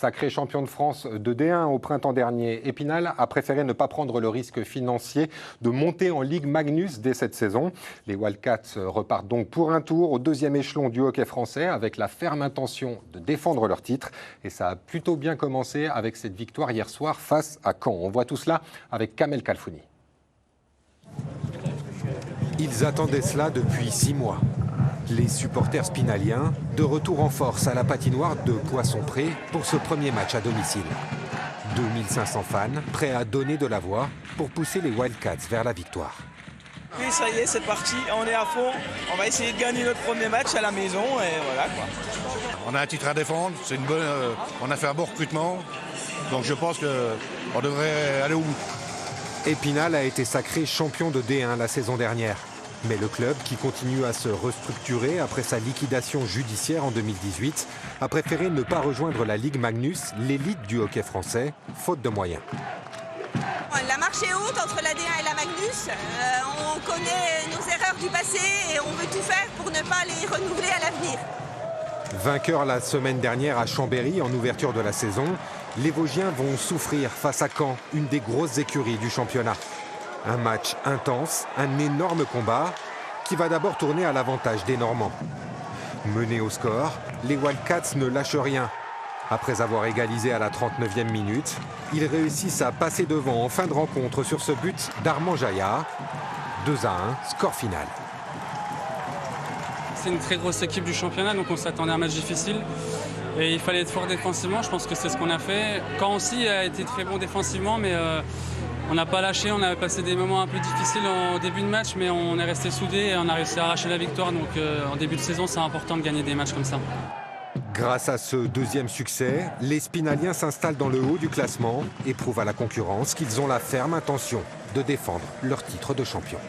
Sacré champion de France de D1 au printemps dernier, Épinal a préféré ne pas prendre le risque financier de monter en Ligue Magnus dès cette saison. Les Wildcats repartent donc pour un tour au deuxième échelon du hockey français avec la ferme intention de défendre leur titre. Et ça a plutôt bien commencé avec cette victoire hier soir face à Caen. On voit tout cela avec Kamel Kalfouni. Ils attendaient cela depuis 6 mois. Les supporters spinaliens, de retour en force à la patinoire de Poissompré pour ce premier match à domicile. 2500 fans, prêts à donner de la voix pour pousser les Wildcats vers la victoire. Oui, ça y est, c'est parti, on est à fond. On va essayer de gagner notre premier match à la maison et voilà quoi. On a un titre à défendre, c'est une bonne, on a fait un bon recrutement, donc je pense qu'on devrait aller au bout. Épinal a été sacré champion de D1 la saison dernière. Mais le club, qui continue à se restructurer après sa liquidation judiciaire en 2018, a préféré ne pas rejoindre la Ligue Magnus, l'élite du hockey français, faute de moyens. La marche est haute entre la D1 et la Magnus. On connaît nos erreurs du passé et on veut tout faire pour ne pas les renouveler à l'avenir. Vainqueurs la semaine dernière à Chambéry en ouverture de la saison, les Vosgiens vont souffrir face à Caen, une des grosses écuries du championnat. Un match intense, un énorme combat qui va d'abord tourner à l'avantage des Normands. Menés au score, les Wildcats ne lâchent rien. Après avoir égalisé à la 39e minute, ils réussissent à passer devant en fin de rencontre sur ce but d'Armand Jaillard. 2-1, score final. C'est une très grosse équipe du championnat, donc on s'attendait à un match difficile. Et il fallait être fort défensivement, je pense que c'est ce qu'on a fait. Caen aussi a été très bon défensivement, mais on n'a pas lâché, on a passé des moments un peu difficiles en début de match, mais on est resté soudés et on a réussi à arracher la victoire. Donc en début de saison, c'est important de gagner des matchs comme ça. Grâce à ce deuxième succès, les Spinaliens s'installent dans le haut du classement et prouvent à la concurrence qu'ils ont la ferme intention de défendre leur titre de champion.